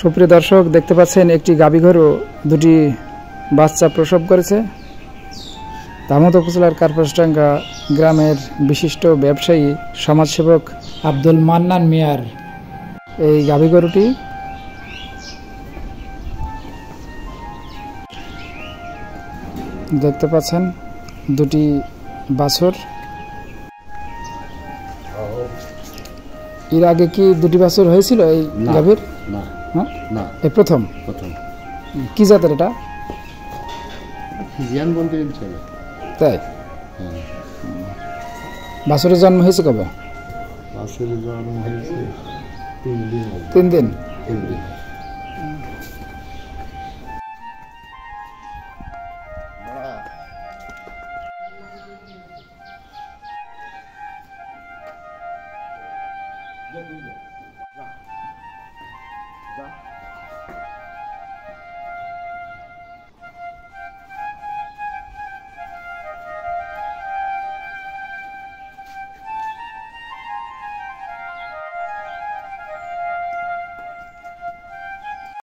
সুপ্রিয় দর্শক, দেখতে পাচ্ছেন একটি গাভী গরু দুটি বাচ্চা প্রসব করেছে। ধামত উপজেলার কার্পাসডাঙ্গা গ্রামের বিশিষ্ট ব্যবসায়ী সমাজসেবক আব্দুল মান্নান মিয়ার এই গাভী গরুটি। দেখতে পাচ্ছেন দুটি বাছুর। এর আগে কি দুটি বাছুর হয়েছিল এই গাভীর? না, এই প্রথম। কি জাতের এটা? তাই? বাছুরের জন্ম হয়েছে কবে? বাছুরের জন্ম হয়েছে 3 দিন। যা